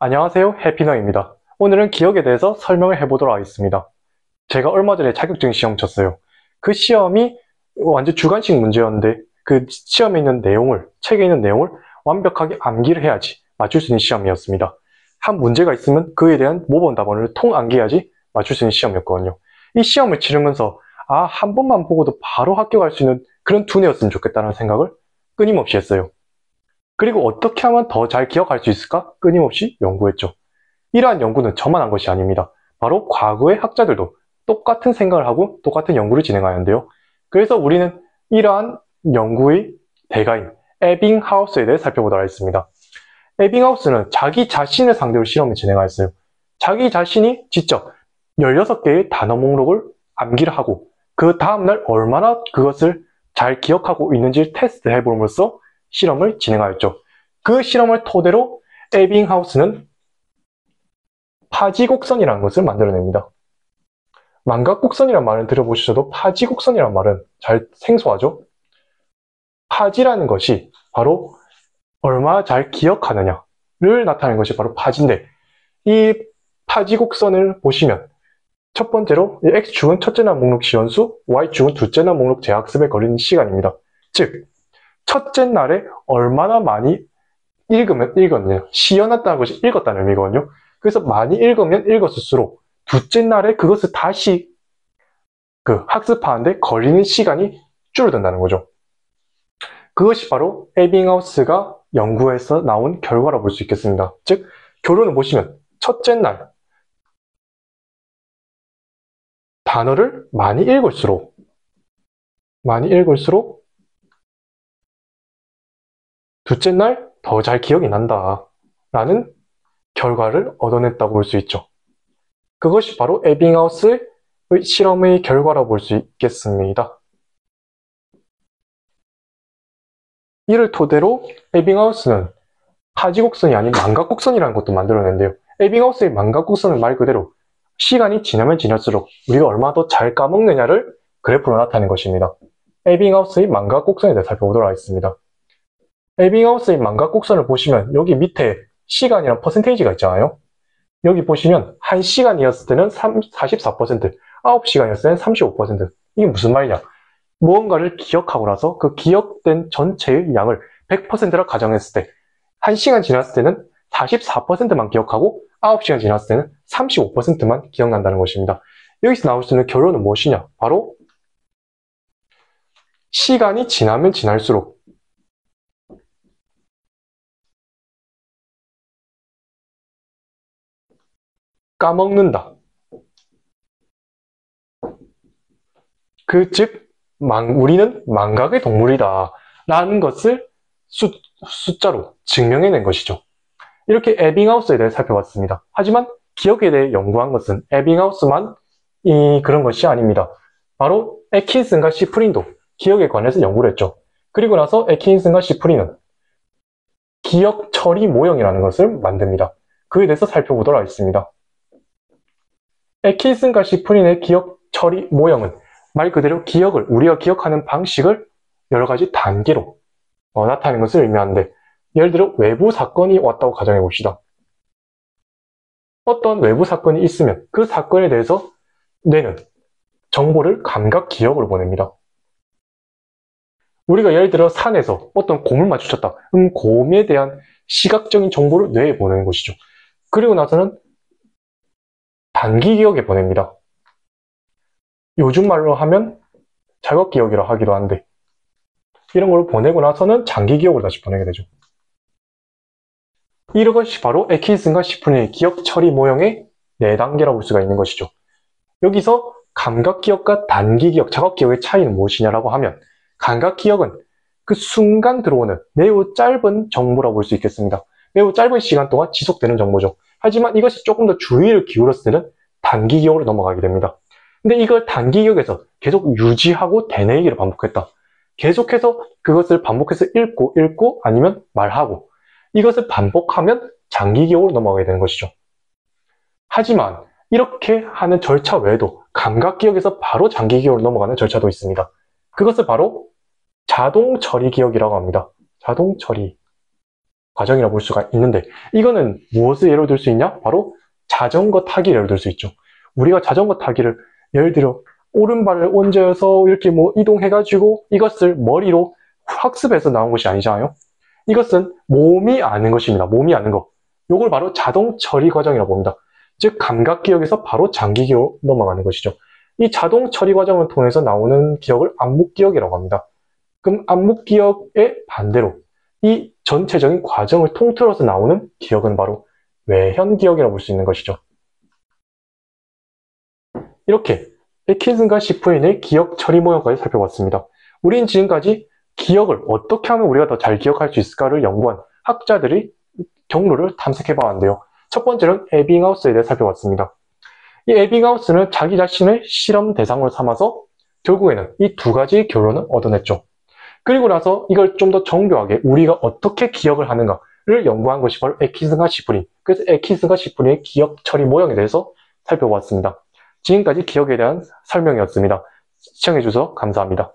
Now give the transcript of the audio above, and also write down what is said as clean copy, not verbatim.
안녕하세요, 해피너입니다. 오늘은 기억에 대해서 설명을 해보도록 하겠습니다. 제가 얼마 전에 자격증 시험 쳤어요. 그 시험이 완전 주관식 문제였는데 그 시험에 있는 내용을, 책에 있는 내용을 완벽하게 암기를 해야지 맞출 수 있는 시험이었습니다. 한 문제가 있으면 그에 대한 모범 답안을 통암기해야지 맞출 수 있는 시험이었거든요. 이 시험을 치르면서 한 번만 보고도 바로 합격할 수 있는 그런 두뇌였으면 좋겠다는 생각을 끊임없이 했어요. 그리고 어떻게 하면 더 잘 기억할 수 있을까? 끊임없이 연구했죠. 이러한 연구는 저만 한 것이 아닙니다. 바로 과거의 학자들도 똑같은 생각을 하고 똑같은 연구를 진행하는데요. 그래서 우리는 이러한 연구의 대가인 에빙하우스에 대해 살펴보도록 하겠습니다. 에빙하우스는 자기 자신을 상대로 실험을 진행하였어요. 자기 자신이 직접 16개의 단어 목록을 암기를 하고 그 다음날 얼마나 그것을 잘 기억하고 있는지 테스트해 봄으로써 실험을 진행하였죠. 그 실험을 토대로 에빙하우스는 파지곡선이라는 것을 만들어냅니다. 망각곡선이라는 말을 들어보셔도 파지곡선이라는 말은 잘 생소하죠? 파지라는 것이 바로 얼마나 잘 기억하느냐를 나타내는 것이 바로 파지인데, 이 파지곡선을 보시면 첫 번째로 X축은 첫째 날 목록 시연수, Y축은 둘째 날 목록 재학습에 걸리는 시간입니다. 즉 첫째 날에 얼마나 많이 읽었냐, 시연했다는 것이 읽었다는 의미거든요. 그래서 많이 읽으면 읽었을수록 둘째 날에 그것을 다시 학습하는데 걸리는 시간이 줄어든다는 거죠. 그것이 바로 에빙하우스가 연구해서 나온 결과라고 볼 수 있겠습니다. 즉 결론을 보시면 첫째 날 단어를 많이 읽을수록 둘째 날 더 잘 기억이 난다 라는 결과를 얻어냈다고 볼 수 있죠. 그것이 바로 에빙하우스의 실험의 결과라고 볼 수 있겠습니다. 이를 토대로 에빙하우스는 파지곡선이 아닌 망각곡선이라는 것도 만들어낸대요. 에빙하우스의 망각곡선은 말 그대로 시간이 지나면 지날수록 우리가 얼마나 더 잘 까먹느냐를 그래프로 나타낸 것입니다. 에빙하우스의 망각곡선에 대해 살펴보도록 하겠습니다. 에빙하우스의 망각곡선을 보시면 여기 밑에 시간이랑 퍼센테이지가 있잖아요. 여기 보시면 1시간이었을 때는 44%, 9시간이었을 때는 35%. 이게 무슨 말이냐? 무언가를 기억하고 나서 그 기억된 전체의 양을 100%라 가정했을 때 1시간 지났을 때는 44%만 기억하고 9시간 지났을 때는 35%만 기억난다는 것입니다. 여기서 나올 수 있는 결론은 무엇이냐? 바로 시간이 지나면 지날수록 까먹는다. 즉 우리는 망각의 동물이다 라는 것을 숫자로 증명해낸 것이죠. 이렇게 에빙하우스에 대해 살펴봤습니다. 하지만 기억에 대해 연구한 것은 에빙하우스만 그런 것이 아닙니다. 바로 애킨슨과 시프린도 기억에 관해서 연구를 했죠. 그리고 나서 애킨슨과 시프린은 기억 처리 모형이라는 것을 만듭니다. 그에 대해서 살펴보도록 하겠습니다. 애킨슨과 시프린의 기억 처리 모형은 말 그대로 우리가 기억하는 방식을 여러 가지 단계로 나타내는 것을 의미하는데, 예를 들어 외부 사건이 왔다고 가정해 봅시다. 어떤 외부 사건이 있으면 그 사건에 대해서 뇌는 정보를 감각 기억으로 보냅니다. 우리가 예를 들어 산에서 어떤 곰을 마주쳤다. 곰에 대한 시각적인 정보를 뇌에 보내는 것이죠. 그리고 나서는 단기 기억에 보냅니다. 요즘 말로 하면 자각 기억이라 하기도 한데, 이런 걸 보내고 나서는 장기 기억으로 다시 보내게 되죠. 이것이 바로 애킨슨과 시프린의 기억 처리 모형의 4단계라고 볼 수가 있는 것이죠. 여기서 감각 기억과 단기 기억, 자각 기억의 차이는 무엇이냐라고 하면, 감각 기억은 그 순간 들어오는 매우 짧은 정보라고 볼 수 있겠습니다. 매우 짧은 시간 동안 지속되는 정보죠. 하지만 이것이 조금 더 주의를 기울였을 때는 단기 기억으로 넘어가게 됩니다. 근데 이걸 단기 기억에서 계속 유지하고 되뇌이기를 반복했다. 계속해서 그것을 반복해서 읽고 아니면 말하고, 이것을 반복하면 장기 기억으로 넘어가게 되는 것이죠. 하지만 이렇게 하는 절차 외에도 감각 기억에서 바로 장기 기억으로 넘어가는 절차도 있습니다. 그것을 바로 자동 처리 기억이라고 합니다. 자동 처리. 과정이라고 볼 수가 있는데, 이거는 무엇을 예로 들 수 있냐? 바로 자전거 타기를 예로 들 수 있죠. 우리가 자전거 타기를 예를 들어 오른발을 얹어서 이렇게 뭐 이동해가지고 이것을 머리로 학습해서 나온 것이 아니잖아요. 이것은 몸이 아는 것입니다. 몸이 아는 것. 요걸 바로 자동 처리 과정이라고 봅니다. 즉 감각 기억에서 바로 장기 기억으로 넘어가는 것이죠. 이 자동 처리 과정을 통해서 나오는 기억을 암묵 기억이라고 합니다. 그럼 암묵 기억의 반대로 이 전체적인 과정을 통틀어서 나오는 기억은 바로 외현 기억이라고 볼 수 있는 것이죠. 이렇게 에킨슨과 시프린의 기억 처리 모형까지 살펴봤습니다. 우리는 지금까지 기억을 어떻게 하면 우리가 더 잘 기억할 수 있을까를 연구한 학자들의 경로를 탐색해 봤는데요. 첫 번째는 에빙하우스에 대해 살펴봤습니다. 이 에빙하우스는 자기 자신을 실험 대상으로 삼아서 결국에는 이 두 가지 결론을 얻어냈죠. 그리고 나서 이걸 좀 더 정교하게 우리가 어떻게 기억을 하는가를 연구한 것이 바로 에킨슨과 시프린. 그래서 에킨슨과 시프린의 기억 처리 모형에 대해서 살펴봤습니다. 지금까지 기억에 대한 설명이었습니다. 시청해주셔서 감사합니다.